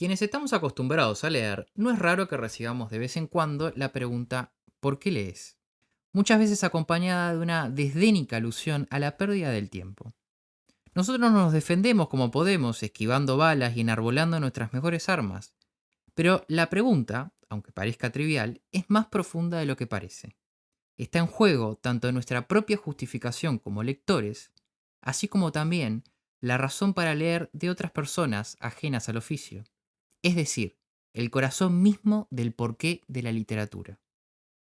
Quienes estamos acostumbrados a leer, no es raro que recibamos de vez en cuando la pregunta ¿por qué lees? Muchas veces acompañada de una desdénica alusión a la pérdida del tiempo. Nosotros nos defendemos como podemos, esquivando balas y enarbolando nuestras mejores armas. Pero la pregunta, aunque parezca trivial, es más profunda de lo que parece. Está en juego tanto nuestra propia justificación como lectores, así como también la razón para leer de otras personas ajenas al oficio. Es decir, el corazón mismo del porqué de la literatura.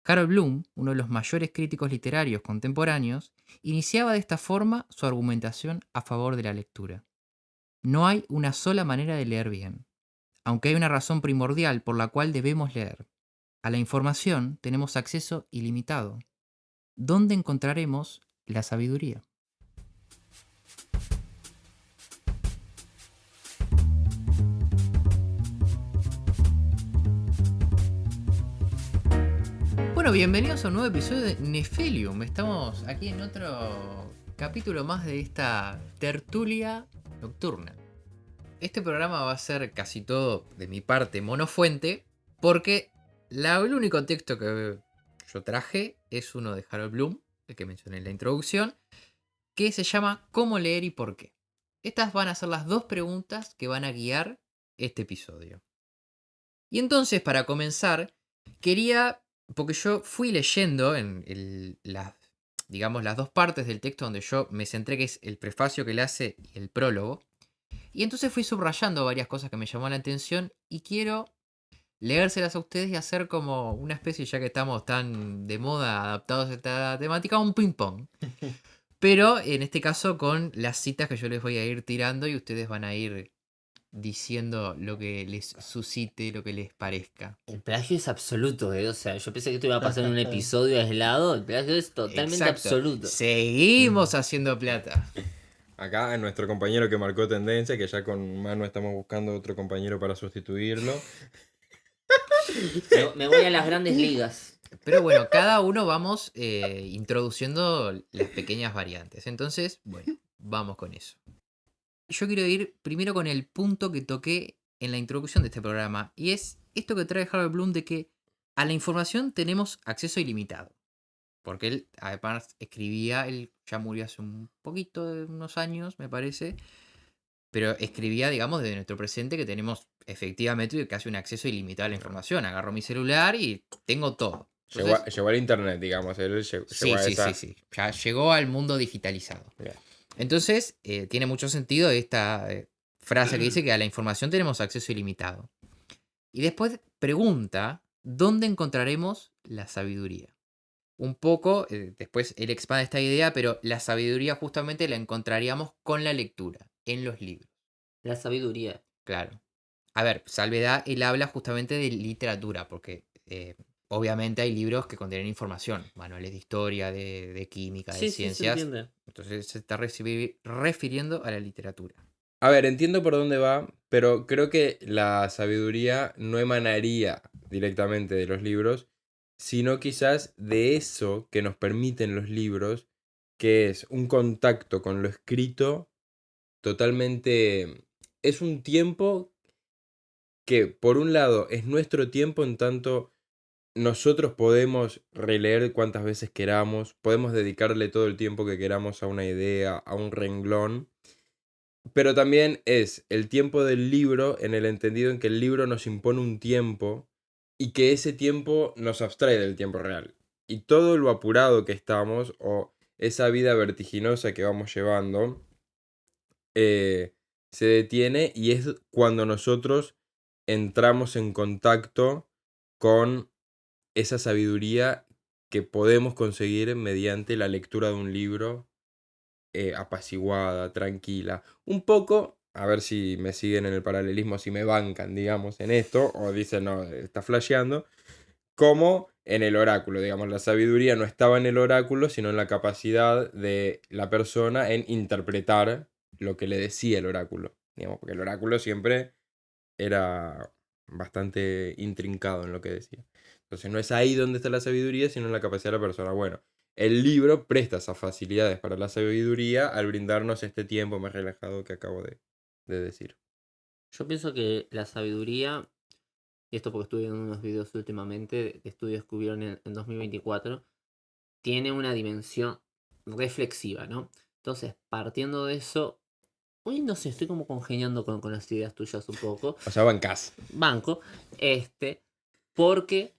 Harold Bloom, uno de los mayores críticos literarios contemporáneos, iniciaba de esta forma su argumentación a favor de la lectura. No hay una sola manera de leer bien, aunque hay una razón primordial por la cual debemos leer. A la información tenemos acceso ilimitado. ¿Dónde encontraremos la sabiduría? Bueno, bienvenidos a un nuevo episodio de Nefelium. Estamos aquí en otro capítulo más de esta tertulia nocturna. Este programa va a ser casi todo de mi parte monofuente, porque el único texto que yo traje es uno de Harold Bloom, el que mencioné en la introducción, que se llama ¿Cómo leer y por qué? Estas van a ser las dos preguntas que van a guiar este episodio. Y entonces, para comenzar, quería, porque yo fui leyendo digamos, las dos partes del texto donde yo me centré, que es el prefacio que le hace y el prólogo, y entonces fui subrayando varias cosas que me llamó la atención y quiero leérselas a ustedes y hacer como una especie, ya que estamos tan de moda adaptados a esta temática, un ping-pong. Pero en este caso con las citas que yo les voy a ir tirando y ustedes van a ir diciendo lo que les suscite, lo que les parezca. El plagio es absoluto, ¿eh? O sea, yo pensé que esto iba a pasar en un episodio aislado. El plagio es totalmente Exacto. absoluto. Seguimos haciendo plata. Acá nuestro compañero que marcó tendencia, que ya con Manu estamos buscando otro compañero para sustituirlo. Me voy a las grandes ligas. Pero bueno, cada uno vamos introduciendo las pequeñas variantes. Entonces, bueno, vamos con eso. Yo quiero ir primero con el punto que toqué en la introducción de este programa. Y es esto que trae Harold Bloom de que a la información tenemos acceso ilimitado. Porque él, además, él ya murió hace un poquito, de unos años, me parece. Pero escribía, digamos, desde nuestro presente que tenemos efectivamente casi un acceso ilimitado a la información. Agarro mi celular y tengo todo. Entonces, Llegó al internet, digamos. Él llegó sí, a sí, sí, esa. sí. Ya llegó al mundo digitalizado. Bien. Entonces, tiene mucho sentido esta frase que dice que a la información tenemos acceso ilimitado. Y después pregunta, ¿dónde encontraremos la sabiduría? Un poco, después él expande esta idea, pero la sabiduría justamente la encontraríamos con la lectura, en los libros. La sabiduría. Claro. A ver, salvedad, él habla justamente de literatura, porque obviamente hay libros que contienen información, manuales de historia, de química, de Sí, sí, se ciencias. entiende. Entonces se está refiriendo a la literatura. A ver, entiendo por dónde va, pero creo que la sabiduría no emanaría directamente de los libros, sino quizás de eso que nos permiten los libros, que es un contacto con lo escrito totalmente. Es un tiempo que, por un lado, es nuestro tiempo en tanto nosotros podemos releer cuantas veces queramos, podemos dedicarle todo el tiempo que queramos a una idea, a un renglón, pero también es el tiempo del libro en el entendido en que el libro nos impone un tiempo y que ese tiempo nos abstrae del tiempo real. Y todo lo apurado que estamos o esa vida vertiginosa que vamos llevando se detiene y es cuando nosotros entramos en contacto con esa sabiduría que podemos conseguir mediante la lectura de un libro apaciguada, tranquila. Un poco, a ver si me siguen en el paralelismo, si me bancan, digamos, en esto, o dicen, no, está flasheando, como en el oráculo, digamos, la sabiduría no estaba en el oráculo, sino en la capacidad de la persona en interpretar lo que le decía el oráculo, digamos, porque el oráculo siempre era bastante intrincado en lo que decía. Entonces no es ahí donde está la sabiduría, sino en la capacidad de la persona. Bueno, el libro presta esas facilidades para la sabiduría al brindarnos este tiempo más relajado que acabo de decir. Yo pienso que la sabiduría, y esto porque estuve viendo unos videos últimamente de estudios que hubieron en 2024, tiene una dimensión reflexiva, ¿no? Entonces, partiendo de eso, hoy no sé, estoy como congeniando con las ideas tuyas un poco. O sea, bancás. Banco, porque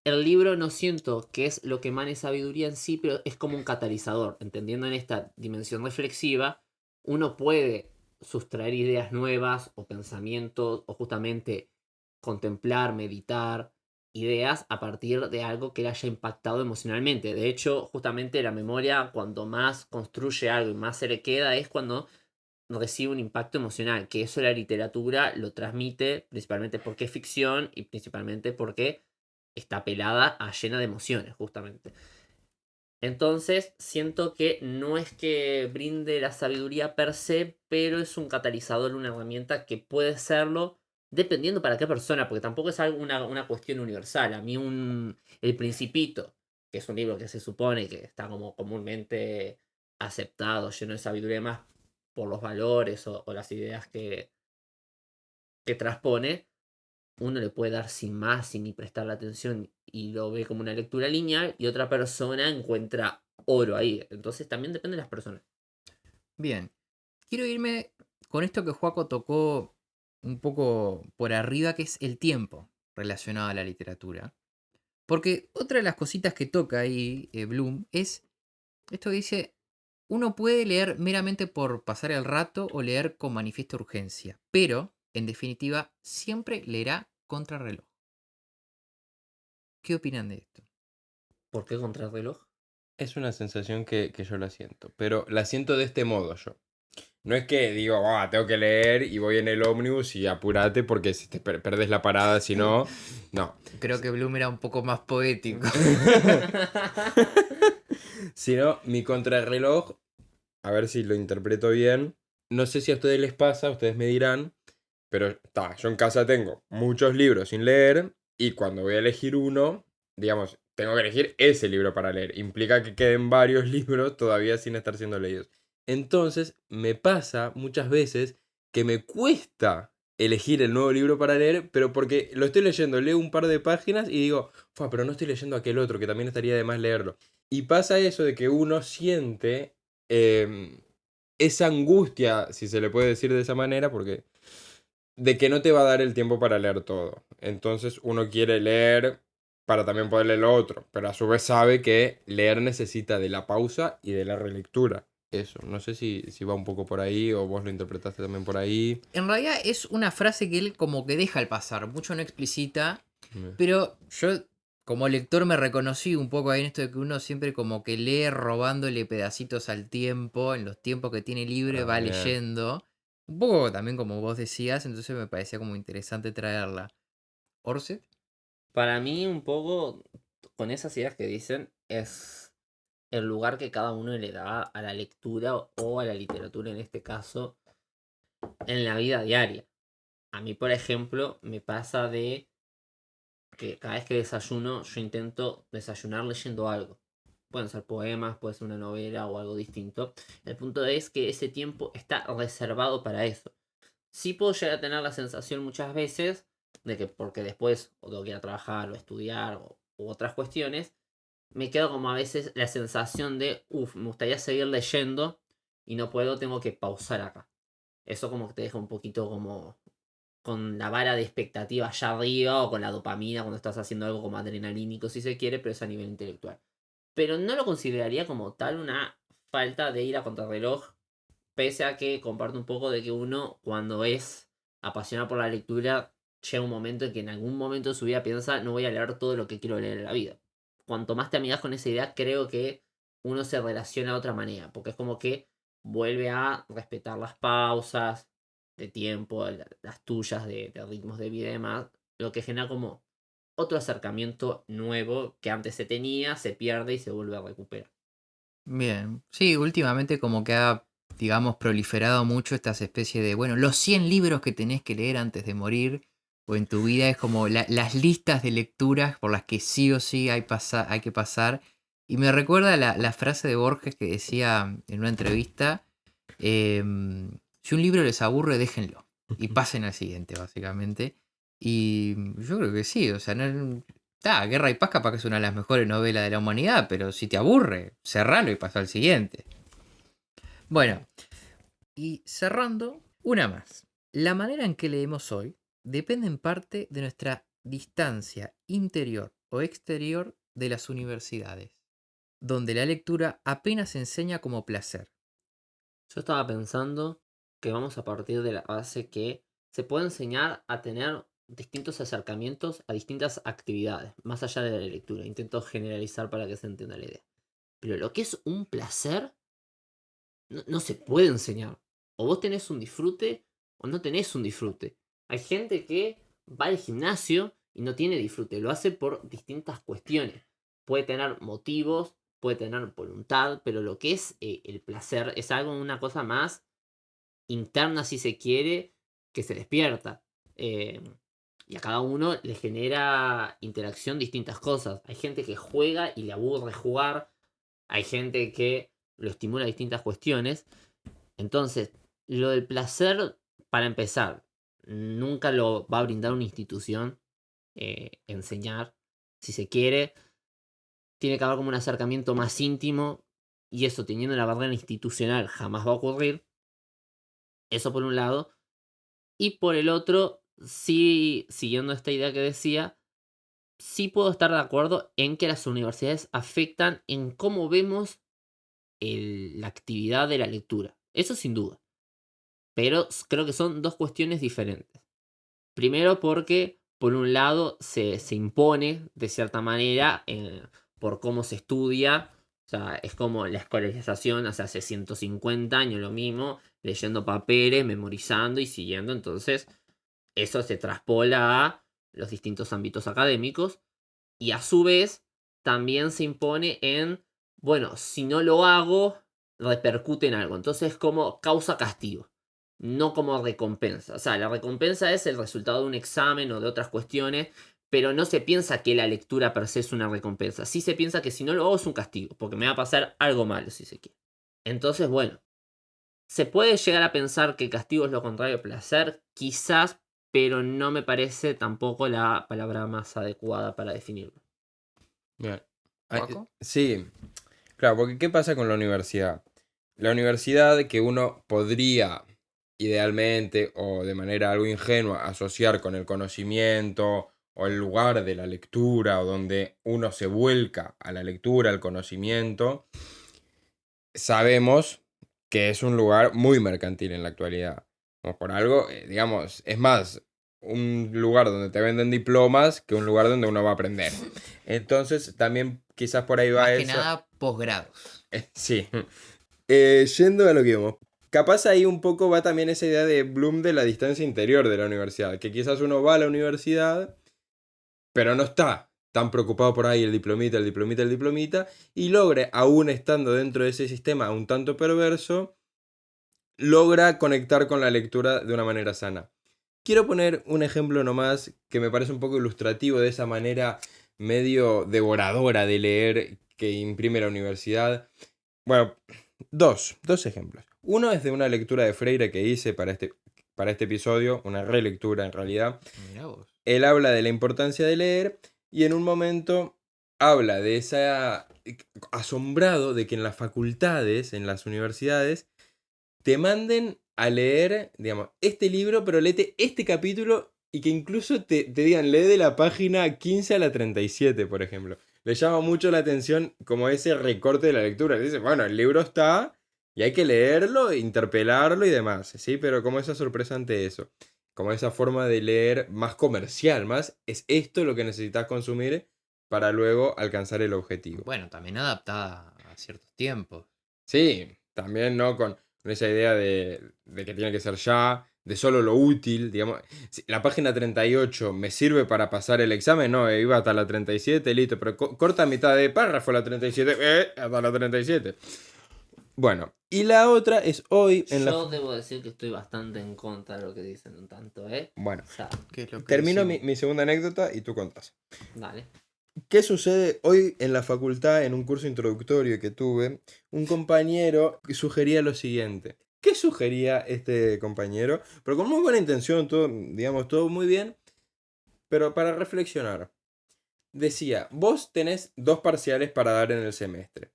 el libro no siento que es lo que emane sabiduría en sí, pero es como un catalizador. Entendiendo en esta dimensión reflexiva, uno puede sustraer ideas nuevas o pensamientos o justamente contemplar, meditar ideas a partir de algo que le haya impactado emocionalmente. De hecho, justamente la memoria, cuando más construye algo y más se le queda, es cuando recibe un impacto emocional, que eso la literatura lo transmite principalmente porque es ficción y principalmente porque está pelada a llena de emociones, justamente. Entonces, siento que no es que brinde la sabiduría per se, pero es un catalizador, una herramienta que puede serlo dependiendo para qué persona, porque tampoco es algo, una cuestión universal. A mí El Principito, que es un libro que se supone que está como comúnmente aceptado, lleno de sabiduría y demás, por los valores o las ideas que transpone, uno le puede dar sin más, sin ni prestarle atención y lo ve como una lectura lineal y otra persona encuentra oro ahí. Entonces también depende de las personas. Bien. Quiero irme con esto que Joaco tocó un poco por arriba, que es el tiempo relacionado a la literatura. Porque otra de las cositas que toca ahí Bloom es esto que dice, uno puede leer meramente por pasar el rato o leer con manifiesta urgencia, pero, en definitiva, siempre leerá contrarreloj. ¿Qué opinan de esto? ¿Por qué contrarreloj? Es una sensación que yo la siento, pero la siento de este modo yo. No es que digo, tengo que leer y voy en el ómnibus y apúrate porque si te perdés la parada, si no, no. Creo que Bloom era un poco más poético. Sino mi contrarreloj, a ver si lo interpreto bien. No sé si a ustedes les pasa, ustedes me dirán, pero yo en casa tengo muchos libros sin leer y cuando voy a elegir uno, digamos, tengo que elegir ese libro para leer. Implica que queden varios libros todavía sin estar siendo leídos. Entonces, me pasa muchas veces que me cuesta elegir el nuevo libro para leer, pero porque lo estoy leyendo, leo un par de páginas y digo, pero no estoy leyendo aquel otro, que también estaría de más leerlo. Y pasa eso de que uno siente esa angustia, si se le puede decir de esa manera, porque de que no te va a dar el tiempo para leer todo. Entonces uno quiere leer para también poder leer lo otro, pero a su vez sabe que leer necesita de la pausa y de la relectura. Eso, no sé si va un poco por ahí o vos lo interpretaste también por ahí. En realidad es una frase que él como que deja al pasar, mucho no explicita, Mm. pero yo como lector me reconocí un poco ahí en esto de que uno siempre como que lee robándole pedacitos al tiempo, en los tiempos que tiene libre va Bien. leyendo. Un poco también como vos decías, entonces me parecía como interesante traerla. ¿Orset? Para mí, un poco, con esas ideas que dicen, es el lugar que cada uno le da a la lectura o a la literatura en este caso en la vida diaria. A mí, por ejemplo, me pasa de que cada vez que desayuno, yo intento desayunar leyendo algo. Pueden ser poemas, puede ser una novela o algo distinto. El punto es que ese tiempo está reservado para eso. Sí puedo llegar a tener la sensación muchas veces de que porque después o tengo que ir a trabajar o estudiar u otras cuestiones, me quedo como a veces la sensación de, me gustaría seguir leyendo y no puedo, tengo que pausar acá. Eso como que te deja un poquito como con la vara de expectativa allá arriba o con la dopamina cuando estás haciendo algo como adrenalínico si se quiere, pero es a nivel intelectual. Pero no lo consideraría como tal una falta de ir a contrarreloj, pese a que comparto un poco de que uno cuando es apasionado por la lectura llega un momento en que en algún momento de su vida piensa no voy a leer todo lo que quiero leer en la vida. Cuanto más te amigas con esa idea, creo que uno se relaciona de otra manera, porque es como que vuelve a respetar las pausas de tiempo, las tuyas de ritmos de vida y demás, lo que genera como otro acercamiento nuevo que antes se tenía, se pierde y se vuelve a recuperar. Bien. Sí, últimamente como que ha, digamos, proliferado mucho estas especies de, bueno, los 100 libros que tenés que leer antes de morir, o en tu vida es como las listas de lecturas por las que sí o sí hay que pasar. Y me recuerda la frase de Borges que decía en una entrevista, si un libro les aburre, déjenlo. y pasen al siguiente, básicamente. Y yo creo que sí, o sea, Guerra y Paz capaz que es una de las mejores novelas de la humanidad, pero si te aburre, cerralo y pasa al siguiente. Bueno, y cerrando, una más. La manera en que leemos hoy depende en parte de nuestra distancia interior o exterior de las universidades, donde la lectura apenas se enseña como placer. Yo estaba pensando que vamos a partir de la base que se puede enseñar a tener distintos acercamientos a distintas actividades, más allá de la lectura. Intento generalizar para que se entienda la idea. Pero lo que es un placer no se puede enseñar. O vos tenés un disfrute o no tenés un disfrute. Hay gente que va al gimnasio y no tiene disfrute, lo hace por distintas cuestiones. Puede tener motivos, puede tener voluntad, pero lo que es el placer es algo, una cosa más interna, si se quiere, que se despierta. Eh, y a cada uno le genera interacción distintas cosas. Hay gente que juega y le aburre jugar. Hay gente que lo estimula distintas cuestiones. Entonces, lo del placer, para empezar, nunca lo va a brindar una institución. Enseñar, si se quiere, tiene que haber como un acercamiento más íntimo. Y eso, teniendo la barrera institucional, jamás va a ocurrir. Eso por un lado. Y por el otro, sí, siguiendo esta idea que decía, sí puedo estar de acuerdo en que las universidades afectan en cómo vemos la actividad de la lectura. Eso sin duda. Pero creo que son dos cuestiones diferentes. Primero porque, por un lado, se impone de cierta manera por cómo se estudia. O sea, es como la escolarización, o sea, hace 150 años lo mismo, leyendo papeles, memorizando y siguiendo. Entonces, eso se traspola a los distintos ámbitos académicos. Y a su vez, también se impone en, bueno, si no lo hago, repercute en algo. Entonces, como causa-castigo, no como recompensa. O sea, la recompensa es el resultado de un examen o de otras cuestiones, pero no se piensa que la lectura per se es una recompensa. Sí se piensa que si no lo hago es un castigo, porque me va a pasar algo malo, si se quiere. Entonces, bueno, se puede llegar a pensar que castigo es lo contrario de placer, quizás, pero no me parece tampoco la palabra más adecuada para definirlo. Bien. ¿Paco? Sí, claro, porque ¿qué pasa con la universidad? La universidad que uno podría idealmente o de manera algo ingenua asociar con el conocimiento o el lugar de la lectura o donde uno se vuelca a la lectura, al conocimiento, sabemos que es un lugar muy mercantil en la actualidad. Como por algo, digamos, es más un lugar donde te venden diplomas que un lugar donde uno va a aprender. Entonces, también quizás por ahí va Más que eso. nada, posgrados. Sí. Yendo a lo que vamos. Capaz ahí un poco va también esa idea de Bloom de la distancia interior de la universidad. Que quizás uno va a la universidad, pero no está tan preocupado por ahí el diplomita, el diplomita, el diplomita. Y logra, aún estando dentro de ese sistema un tanto perverso, logra conectar con la lectura de una manera sana. Quiero poner un ejemplo nomás que me parece un poco ilustrativo de esa manera medio devoradora de leer que imprime la universidad. Bueno, dos ejemplos. Uno es de una lectura de Freire que hice para este episodio, una relectura en realidad. Mirá vos. Él habla de la importancia de leer y en un momento habla de esa asombrado de que en las facultades, en las universidades, te manden a leer, digamos, este libro, pero léete este capítulo y que incluso te digan, lee de la página 15 a la 37, por ejemplo. Le llama mucho la atención como ese recorte de la lectura. Dice, bueno, el libro está y hay que leerlo, interpelarlo y demás, ¿sí? Pero como esa sorpresa ante eso, como esa forma de leer más comercial, más es esto lo que necesitas consumir para luego alcanzar el objetivo. Bueno, también adaptada a ciertos tiempos. Sí, también, ¿no? Con esa idea de que tiene que ser ya, de solo lo útil, digamos. Si la página 38 me sirve para pasar el examen, no, iba hasta la 37, listo, pero corta mitad de párrafo la 37, hasta la 37. Bueno, y la otra es hoy en la... Yo debo decir que estoy bastante en contra de lo que dicen un tanto, ¿eh? Bueno, O sea, ¿Qué es lo que termino decimos? mi segunda anécdota y tú contás. dale. ¿Qué sucede? Hoy en la facultad, en un curso introductorio que tuve, un compañero sugería lo siguiente. ¿Qué sugería este compañero? Pero con muy buena intención, todo, digamos, todo muy bien. Pero para reflexionar. Decía, vos tenés 2 parciales para dar en el semestre.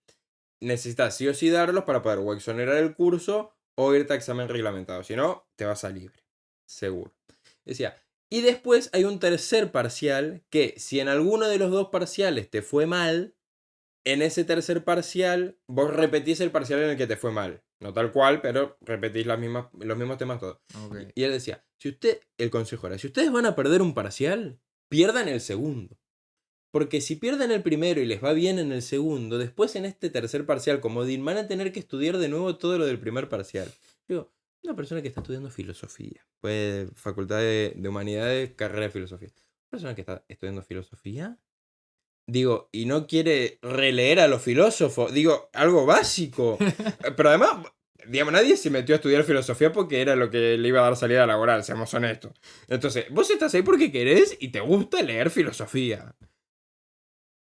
Necesitas sí o sí darlos para poder o exonerar el curso o irte a examen reglamentado. Si no, te vas a libre. Seguro. Decía, y después hay un tercer parcial que si en alguno de los 2 parciales te fue mal, en ese tercer parcial vos repetís el parcial en el que te fue mal. No tal cual, pero repetís los mismos temas todos. Ok. Y él decía, el consejo era, si ustedes van a perder un parcial, pierdan el segundo. Porque si pierden el primero y les va bien en el segundo, después en este tercer parcial comodín van a tener que estudiar de nuevo todo lo del primer parcial. Digo, una persona que está estudiando filosofía, pues Facultad de Humanidades, carrera de filosofía. Una persona que está estudiando filosofía, digo, y no quiere releer a los filósofos, digo, algo básico. Pero además, digamos, nadie se metió a estudiar filosofía porque era lo que le iba a dar salida laboral, seamos honestos. Entonces, vos estás ahí porque querés y te gusta leer filosofía.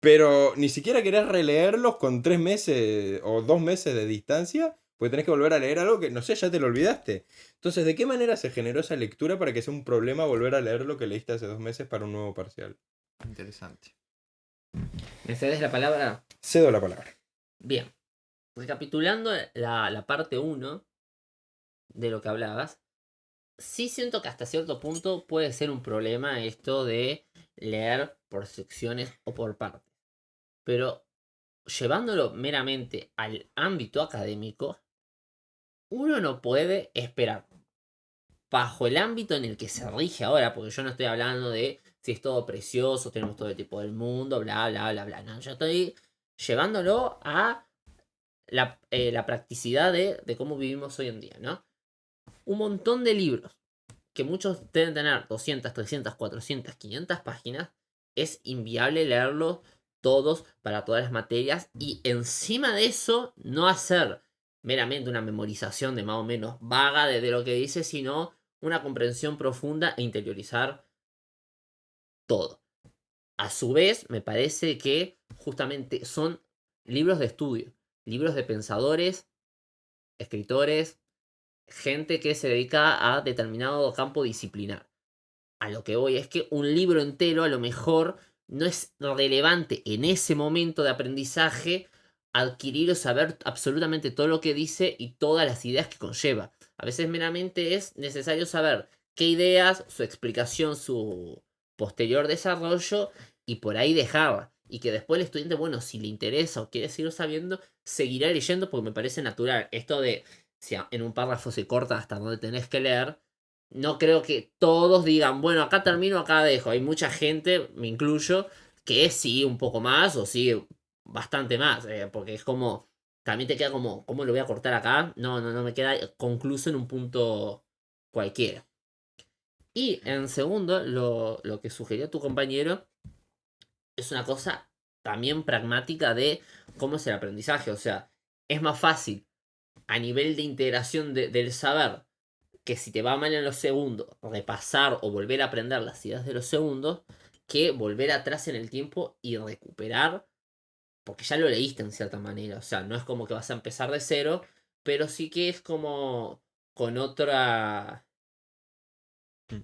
Pero ni siquiera querés releerlos con 3 meses o 2 meses de distancia, porque tenés que volver a leer algo que, no sé, ya te lo olvidaste. Entonces, ¿de qué manera se generó esa lectura para que sea un problema volver a leer lo que leíste hace 2 meses para un nuevo parcial? Interesante. ¿Me cedes la palabra? Cedo la palabra. Bien. Recapitulando la parte 1 de lo que hablabas, sí siento que hasta cierto punto puede ser un problema esto de leer por secciones o por partes. Pero llevándolo meramente al ámbito académico, uno no puede esperar, bajo el ámbito en el que se rige ahora, porque yo no estoy hablando de si es todo precioso, tenemos todo el tipo del mundo, bla, bla, bla, bla. No, yo estoy llevándolo a la practicidad de cómo vivimos hoy en día, ¿no? Un montón de libros, que muchos deben tener 200, 300, 400, 500 páginas, es inviable leerlos todos para todas las materias y encima de eso no hacer meramente una memorización de más o menos vaga de lo que dice, sino una comprensión profunda e interiorizar todo. A su vez, me parece que justamente son libros de estudio, libros de pensadores, escritores, gente que se dedica a determinado campo disciplinar. A lo que voy es que un libro entero a lo mejor no es relevante en ese momento de aprendizaje adquirir o saber absolutamente todo lo que dice y todas las ideas que conlleva. A veces meramente es necesario saber qué ideas, su explicación, su posterior desarrollo y por ahí dejarla. Y que después el estudiante, bueno, si le interesa o quiere seguir sabiendo, seguirá leyendo porque me parece natural. Esto de si en un párrafo se corta hasta donde tenés que leer, no creo que todos digan, bueno, acá termino, acá dejo. Hay mucha gente, me incluyo, que sigue un poco más o sigue bastante más. Porque es como, también te queda como, ¿cómo lo voy a cortar acá? No me queda concluso en un punto cualquiera. Y en segundo, lo que sugirió tu compañero es una cosa también pragmática de cómo es el aprendizaje. O sea, es más fácil a nivel de integración del saber que si te va mal en los segundos, repasar o volver a aprender las ideas de los segundos, que volver atrás en el tiempo y recuperar, porque ya lo leíste en cierta manera. O sea, no es como que vas a empezar de cero, pero sí que es como con otra.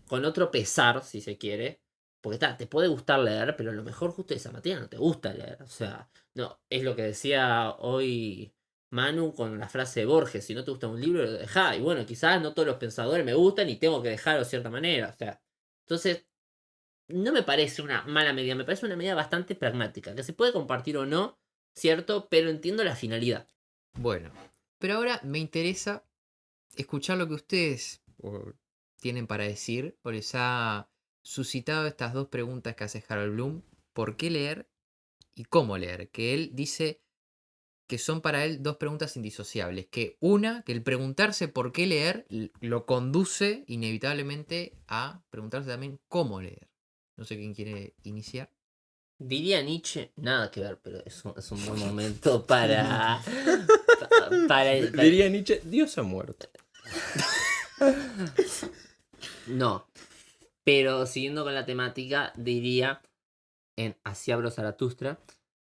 Con otro pesar, si se quiere. Porque te puede gustar leer, pero a lo mejor justo esa materia no te gusta leer. O sea, no, es lo que decía hoy Manu con la frase de Borges, si no te gusta un libro, lo dejá. Y bueno, quizás no todos los pensadores me gustan y tengo que dejarlo de cierta manera. O sea, entonces, no me parece una mala medida, me parece una medida bastante pragmática, que se puede compartir o no, ¿cierto? Pero entiendo la finalidad. Bueno, pero ahora me interesa escuchar lo que ustedes tienen para decir o les ha suscitado estas dos preguntas que hace Harold Bloom. ¿Por qué leer y cómo leer? Que él dice que son para él dos preguntas indisociables. Que una, que el preguntarse por qué leer lo conduce inevitablemente a preguntarse también cómo leer. No sé quién quiere iniciar. Diría Nietzsche, nada que ver, pero es un buen momento para Diría Nietzsche, Dios ha muerto. No, pero siguiendo con la temática, diría en Así habló Zaratustra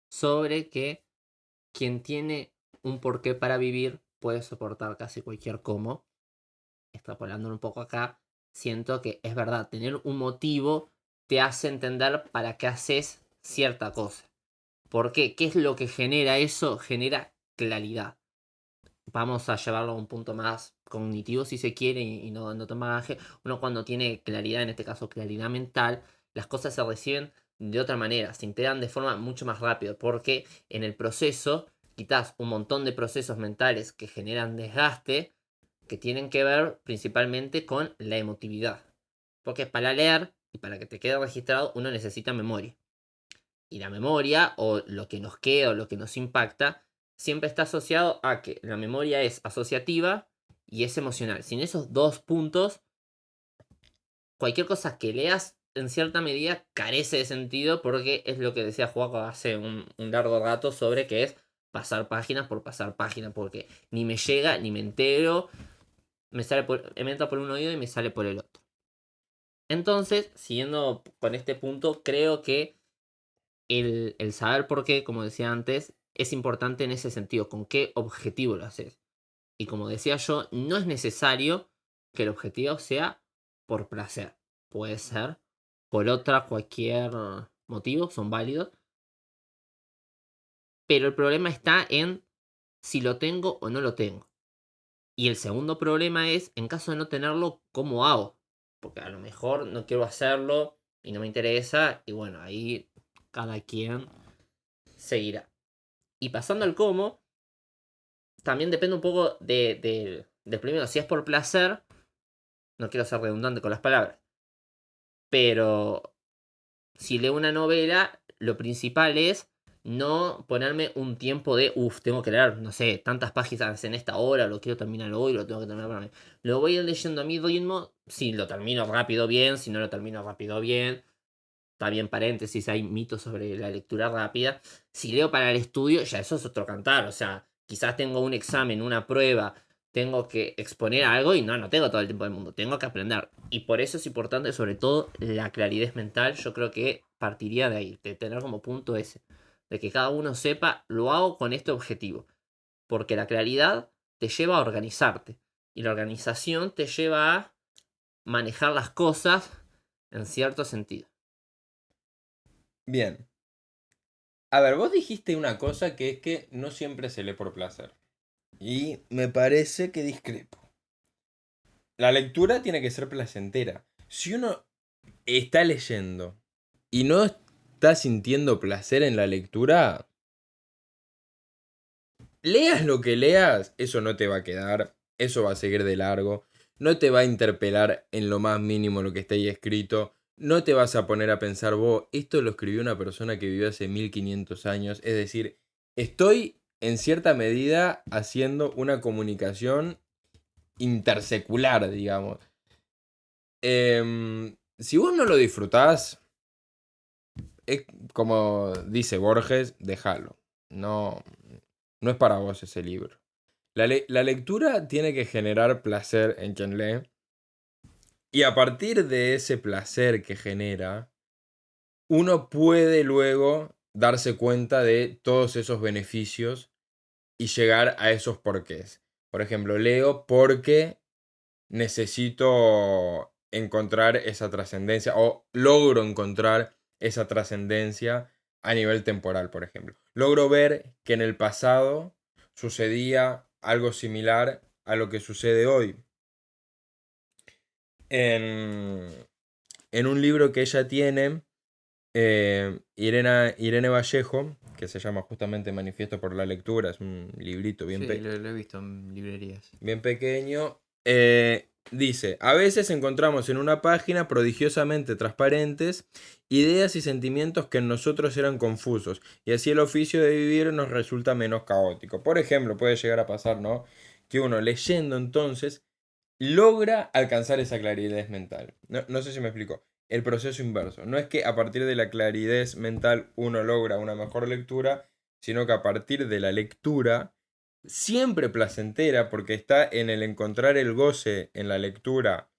sobre que quien tiene un porqué para vivir puede soportar casi cualquier cómo. Extrapolando un poco acá, siento que es verdad, tener un motivo te hace entender para qué haces cierta cosa. ¿Por qué? ¿Qué es lo que genera eso? Genera claridad. Vamos a llevarlo a un punto más cognitivo si se quiere y no tan bagaje. Uno cuando tiene claridad, en este caso claridad mental, las cosas se reciben de otra manera, se integran de forma mucho más rápida, porque en el proceso quitas un montón de procesos mentales que generan desgaste, que tienen que ver principalmente con la emotividad. Porque para leer y para que te quede registrado uno necesita memoria. Y la memoria, o lo que nos queda, o lo que nos impacta, siempre está asociado a que la memoria es asociativa y es emocional. Sin esos dos puntos, cualquier cosa que leas en cierta medida carece de sentido, porque es lo que decía Juaco hace un largo rato sobre que es pasar páginas por pasar páginas, porque ni me llega, ni me entero, me entra por un oído y me sale por el otro. Entonces, siguiendo con este punto, creo que el saber por qué, como decía antes, es importante en ese sentido, con qué objetivo lo haces. Y como decía yo, no es necesario que el objetivo sea por placer. Puede ser por cualquier motivo, son válidos. Pero el problema está en si lo tengo o no lo tengo. Y el segundo problema es, en caso de no tenerlo, ¿cómo hago? Porque a lo mejor no quiero hacerlo y no me interesa. Y bueno, ahí cada quien seguirá. Y pasando al cómo, también depende un poco del primero. Si es por placer, no quiero ser redundante con las palabras, pero si leo una novela, lo principal es no ponerme un tiempo de, tengo que leer, no sé, tantas páginas en esta hora, lo quiero terminar hoy, lo tengo que terminar para mí. Lo voy a ir leyendo a mi ritmo, si lo termino rápido bien, si no lo termino rápido bien. Está bien, paréntesis, hay mitos sobre la lectura rápida. Si leo para el estudio, ya eso es otro cantar. O sea, quizás tengo un examen, una prueba, tengo que exponer algo y no tengo todo el tiempo del mundo. Tengo que aprender. Y por eso es importante, sobre todo, la claridad mental. Yo creo que partiría de ahí, de tener como punto ese. De que cada uno sepa, lo hago con este objetivo. Porque la claridad te lleva a organizarte. Y la organización te lleva a manejar las cosas en cierto sentido. Bien. A ver, vos dijiste una cosa que es que no siempre se lee por placer. Y me parece que discrepo. La lectura tiene que ser placentera. Si uno está leyendo y no está sintiendo placer en la lectura, leas lo que leas, eso no te va a quedar, eso va a seguir de largo, no te va a interpelar en lo más mínimo lo que está ahí escrito, no te vas a poner a pensar, vos, esto lo escribió una persona que vivió hace 1500 años, es decir, estoy en cierta medida haciendo una comunicación intersecular, digamos. Si vos no lo disfrutás, es como dice Borges, déjalo. No, no es para vos ese libro. La lectura tiene que generar placer en quien lee. Y a partir de ese placer que genera, uno puede luego darse cuenta de todos esos beneficios y llegar a esos porqués. Por ejemplo, leo porque necesito encontrar esa trascendencia o logro encontrar esa trascendencia a nivel temporal, por ejemplo. Logro ver que en el pasado sucedía algo similar a lo que sucede hoy. En, en un libro que ella tiene, Irene Vallejo, que se llama justamente Manifiesto por la Lectura, es un librito bien, Sí, lo he visto en librerías. bien pequeño, dice, a veces encontramos en una página prodigiosamente transparentes ideas y sentimientos que en nosotros eran confusos, y así el oficio de vivir nos resulta menos caótico. Por ejemplo, puede llegar a pasar, ¿no? Que uno leyendo entonces logra alcanzar esa claridad mental. No sé si me explico. El proceso inverso. No es que a partir de la claridad mental uno logra una mejor lectura, sino que a partir de la lectura, siempre placentera, porque está en el encontrar el goce en la lectura,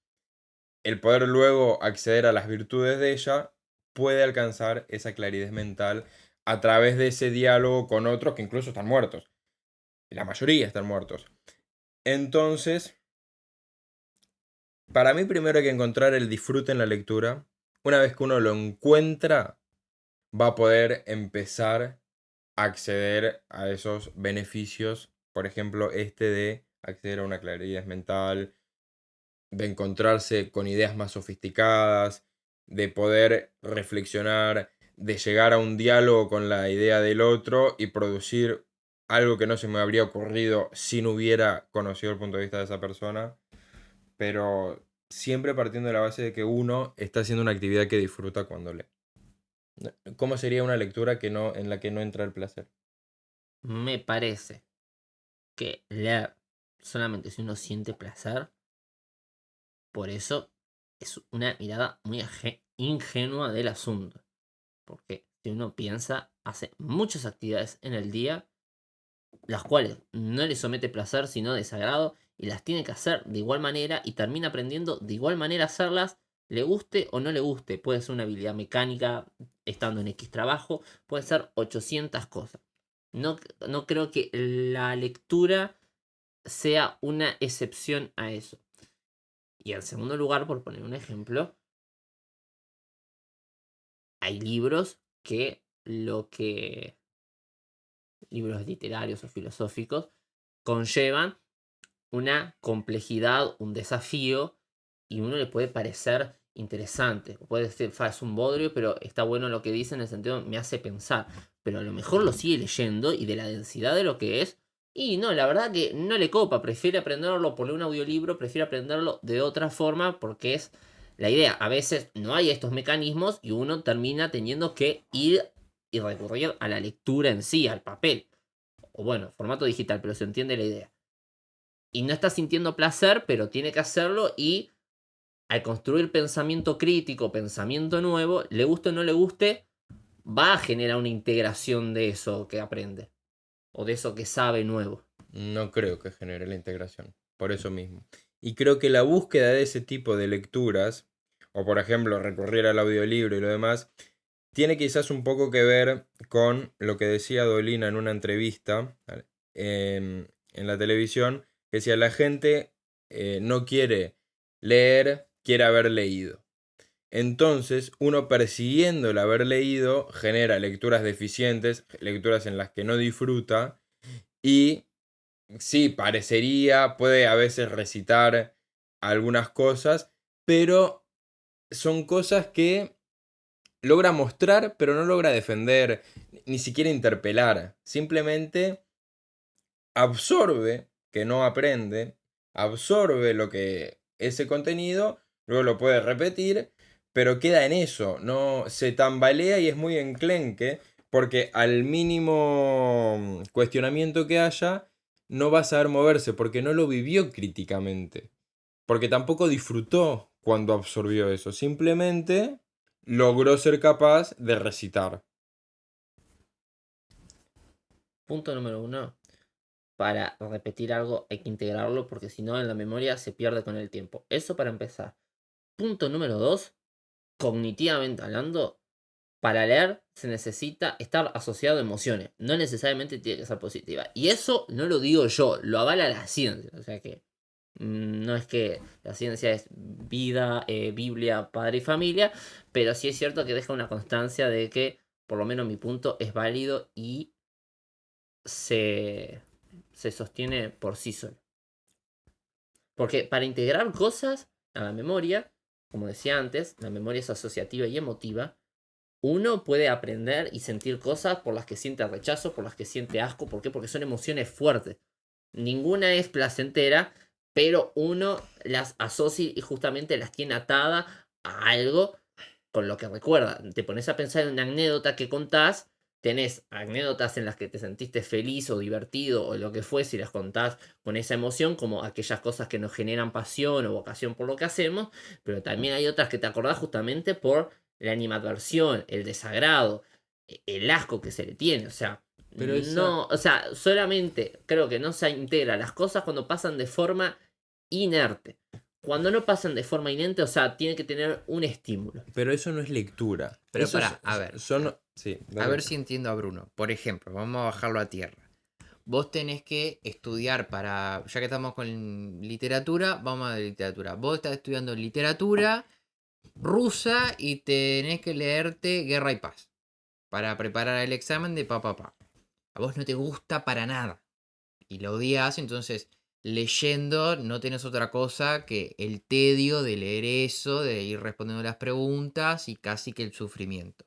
el poder luego acceder a las virtudes de ella, puede alcanzar esa claridad mental a través de ese diálogo con otros que incluso están muertos. La mayoría están muertos. Entonces, para mí primero hay que encontrar el disfrute en la lectura. Una vez que uno lo encuentra, va a poder empezar a acceder a esos beneficios. Por ejemplo, de acceder a una claridad mental, de encontrarse con ideas más sofisticadas, de poder reflexionar, de llegar a un diálogo con la idea del otro y producir algo que no se me habría ocurrido si no hubiera conocido el punto de vista de esa persona, pero siempre partiendo de la base de que uno está haciendo una actividad que disfruta cuando lee. ¿Cómo sería una lectura en la que no entra el placer? Me parece que leer solamente si uno siente placer, por eso es una mirada muy ingenua del asunto. Porque si uno piensa, hace muchas actividades en el día, las cuales no le somete placer sino desagrado, y las tiene que hacer de igual manera y termina aprendiendo de igual manera a hacerlas, le guste o no le guste. Puede ser una habilidad mecánica estando en X trabajo, puede ser 800 cosas. No creo que la lectura sea una excepción a eso. Y en segundo lugar, por poner un ejemplo, hay libros que libros literarios o filosóficos conllevan una complejidad, un desafío, y uno le puede parecer interesante. Puede decir, es un bodrio, pero está bueno lo que dice en el sentido, me hace pensar. Pero a lo mejor lo sigue leyendo y de la densidad de lo que es. Y no, la verdad que no le copa, prefiere aprenderlo por un audiolibro, prefiere aprenderlo de otra forma porque es la idea. A veces no hay estos mecanismos y uno termina teniendo que ir y recurrir a la lectura en sí, al papel. O bueno, formato digital, pero se entiende la idea. Y no está sintiendo placer, pero tiene que hacerlo y al construir pensamiento crítico, pensamiento nuevo, le guste o no le guste, va a generar una integración de eso que aprende. O de eso que sabe nuevo. No creo que genere la integración, por eso mismo. Y creo que la búsqueda de ese tipo de lecturas, o por ejemplo recurrir al audiolibro y lo demás, tiene quizás un poco que ver con lo que decía Dolina en una entrevista en la televisión, que decía la gente no quiere leer, quiere haber leído. Entonces, uno persiguiendo el haber leído genera lecturas deficientes, lecturas en las que no disfruta y sí, parecería, puede a veces recitar algunas cosas, pero son cosas que logra mostrar, pero no logra defender, ni siquiera interpelar. Simplemente absorbe, que no aprende, absorbe lo que ese contenido, luego lo puede repetir, pero queda en eso, no se tambalea y es muy enclenque, porque al mínimo cuestionamiento que haya, no va a saber moverse, porque no lo vivió críticamente, porque tampoco disfrutó cuando absorbió eso, simplemente logró ser capaz de recitar. Punto número 1. Para repetir algo hay que integrarlo porque si no en la memoria se pierde con el tiempo. Eso para empezar. Punto número 2. Cognitivamente hablando, para leer se necesita estar asociado a emociones. No necesariamente tiene que ser positiva. Y eso no lo digo yo, lo avala la ciencia. O sea que no es que la ciencia es vida, Biblia, padre y familia, pero sí es cierto que deja una constancia de que, por lo menos mi punto, es válido y se sostiene por sí solo. Porque para integrar cosas a la memoria, como decía antes, la memoria es asociativa y emotiva. Uno puede aprender y sentir cosas por las que siente rechazo, por las que siente asco. ¿Por qué? Porque son emociones fuertes. Ninguna es placentera, pero uno las asocia y justamente las tiene atadas a algo con lo que recuerda. Te pones a pensar en una anécdota que contás, tenés anécdotas en las que te sentiste feliz o divertido o lo que fuese y las contás con esa emoción, como aquellas cosas que nos generan pasión o vocación por lo que hacemos, pero también hay otras que te acordás justamente por la animadversión, el desagrado, el asco que se le tiene, o sea, Pero no, o sea, solamente creo que no se integra las cosas cuando pasan de forma inerte. Cuando no pasan de forma inerte, o sea, tiene que tener un estímulo. Pero eso no es lectura. Pero Eso pará, a ver. son... Sí, A dale. ver si entiendo a Bruno. Por ejemplo, vamos a bajarlo a tierra. vos tenés que estudiar ya que estamos con literatura, vamos a la literatura. Vos estás estudiando literatura rusa y tenés que leerte Guerra y Paz para preparar el examen de pa. A vos no te gusta para nada y lo odias, entonces leyendo no tenés otra cosa que el tedio de leer eso, de ir respondiendo las preguntas y casi que el sufrimiento.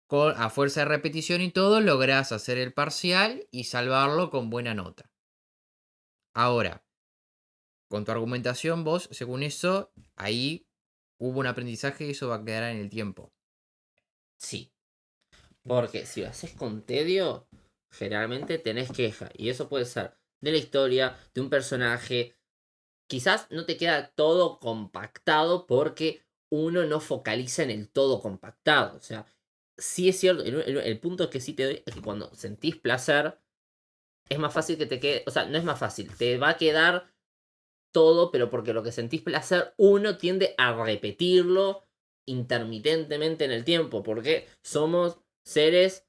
A fuerza de repetición y todo, lográs hacer el parcial y salvarlo con buena nota. Ahora, con tu argumentación, vos, según eso, ahí hubo un aprendizaje y eso va a quedar en el tiempo. Sí. Porque si lo haces con tedio, generalmente tenés queja. Y eso puede ser de la historia, de un personaje. Quizás no te queda todo compactado porque uno no focaliza en el todo compactado. O sea, sí es cierto, el punto que sí te doy es que cuando sentís placer, es más fácil que te quede. O sea, no es más fácil, te va a quedar todo, pero porque lo que sentís placer, uno tiende a repetirlo intermitentemente en el tiempo. Porque somos seres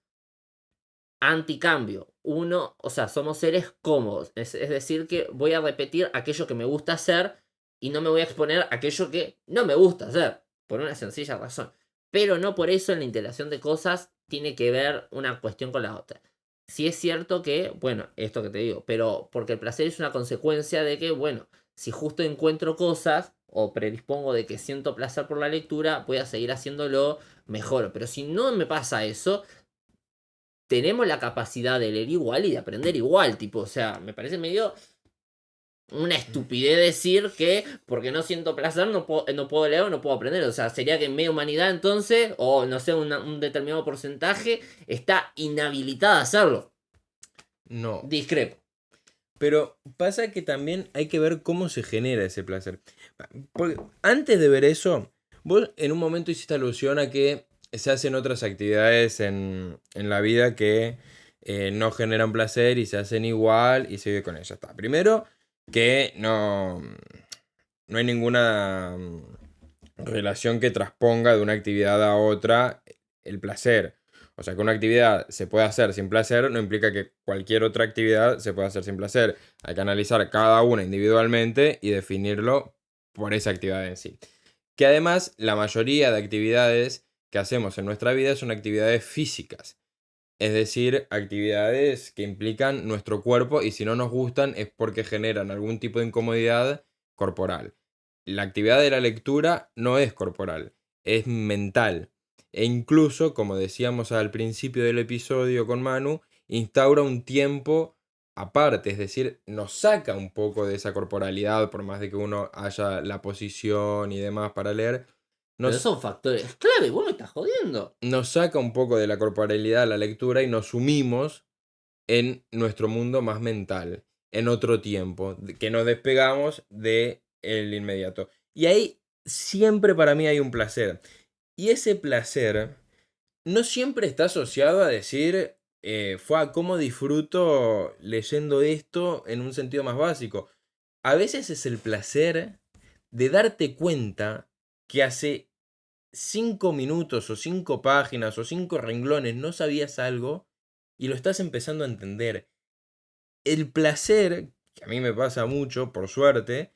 anticambio. Uno, o sea, somos seres cómodos. Es decir, que voy a repetir aquello que me gusta hacer y no me voy a exponer a aquello que no me gusta hacer. Por una sencilla razón. Pero no por eso en la integración de cosas tiene que ver una cuestión con la otra. Sí es cierto que, bueno, esto que te digo, pero porque el placer es una consecuencia de que, bueno, si justo encuentro cosas o predispongo de que siento placer por la lectura, voy a seguir haciéndolo mejor. Pero si no me pasa eso, tenemos la capacidad de leer igual y de aprender igual, tipo, o sea, me parece medio una estupidez decir que porque no siento placer no puedo leer o no puedo aprender, o sea, sería que en media humanidad entonces, o no sé, un determinado porcentaje, está inhabilitada a hacerlo. No. Discrepo. Pero pasa que también hay que ver cómo se genera ese placer. Porque antes de ver eso, vos en un momento hiciste alusión a que se hacen otras actividades en la vida que no generan placer y se hacen igual y se vive con ellas. Está. Primero, que no hay ninguna relación que trasponga de una actividad a otra el placer. O sea, que una actividad se puede hacer sin placer no implica que cualquier otra actividad se pueda hacer sin placer. Hay que analizar cada una individualmente y definirlo por esa actividad en sí. Que además, la mayoría de actividades que hacemos en nuestra vida son actividades físicas. Es decir, actividades que implican nuestro cuerpo y si no nos gustan es porque generan algún tipo de incomodidad corporal. La actividad de la lectura no es corporal, es mental. E incluso, como decíamos al principio del episodio con Manu, instaura un tiempo aparte, es decir, nos saca un poco de esa corporalidad, por más de que uno haya la posición y demás para leer, Pero nos, son factores clave, vos me estás jodiendo. nos saca un poco de la corporalidad la lectura y nos sumimos en nuestro mundo más mental, en otro tiempo, que nos despegamos de el inmediato. Y ahí siempre para mí hay un placer. Y ese placer no siempre está asociado a decir, fue a cómo disfruto leyendo esto en un sentido más básico. A veces es el placer de darte cuenta que hace 5 minutos o 5 páginas o 5 renglones no sabías algo y lo estás empezando a entender. El placer, que a mí me pasa mucho, por suerte,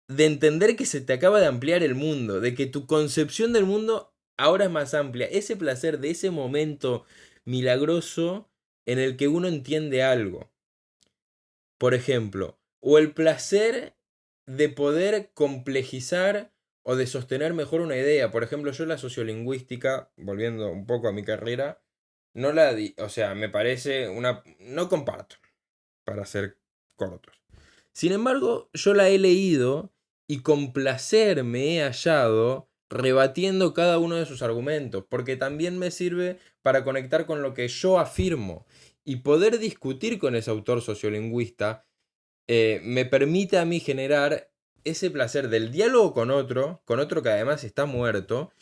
de entender que se te acaba de ampliar el mundo, de que tu concepción del mundo ahora es más amplia. Ese placer de ese momento milagroso en el que uno entiende algo. Por ejemplo, o el placer de poder complejizar o de sostener mejor una idea. Por ejemplo, yo la sociolingüística, volviendo un poco a mi carrera, no la o sea, me parece una... No comparto, para ser cortos. Sin embargo, yo la he leído y con placer me he hallado rebatiendo cada uno de sus argumentos, porque también me sirve para conectar con lo que yo afirmo y poder discutir con ese autor sociolingüista me permite a mí generar ese placer del diálogo con otro que además está muerto,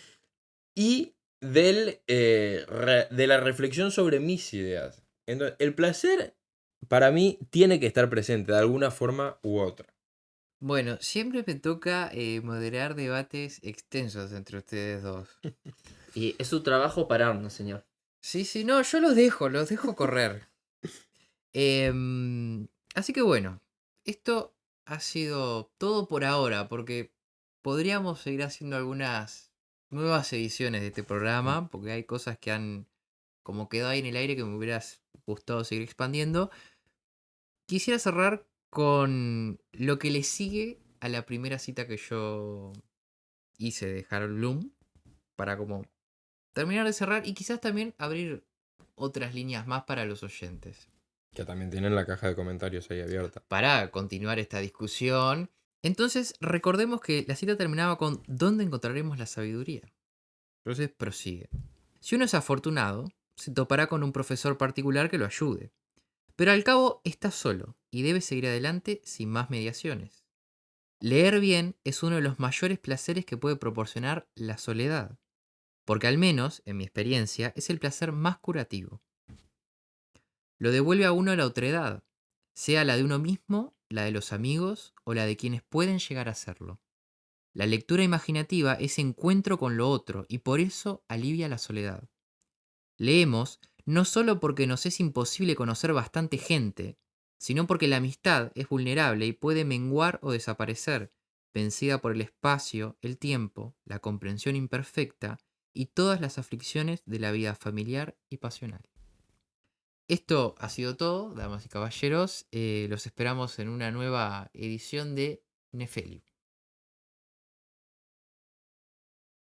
y de la reflexión sobre mis ideas. Entonces, el placer para mí tiene que estar presente de alguna forma u otra. Bueno, siempre me toca moderar debates extensos entre ustedes dos. Y es su trabajo pararnos, señor. Sí, no, yo los dejo correr. Así que bueno, esto ha sido todo por ahora, porque podríamos seguir haciendo algunas nuevas ediciones de este programa, porque hay cosas que han como quedado ahí en el aire que me hubieras gustado seguir expandiendo. Quisiera cerrar con lo que le sigue a la primera cita que yo hice de Harold Bloom, para como terminar de cerrar y quizás también abrir otras líneas más para los oyentes, Que también tienen la caja de comentarios ahí abierta. para continuar esta discusión. Entonces, recordemos que la cita terminaba con ¿dónde encontraremos la sabiduría? Entonces prosigue. Si uno es afortunado, se topará con un profesor particular que lo ayude. Pero al cabo está solo y debe seguir adelante sin más mediaciones. Leer bien es uno de los mayores placeres que puede proporcionar la soledad, porque al menos, en mi experiencia, es el placer más curativo. Lo devuelve a uno la otredad, sea la de uno mismo, la de los amigos o la de quienes pueden llegar a serlo. La lectura imaginativa es encuentro con lo otro y por eso alivia la soledad. Leemos no solo porque nos es imposible conocer bastante gente, sino porque la amistad es vulnerable y puede menguar o desaparecer, vencida por el espacio, el tiempo, la comprensión imperfecta y todas las aflicciones de la vida familiar y pasional. Esto ha sido todo, damas y caballeros. Los esperamos en una nueva edición de Nefelium.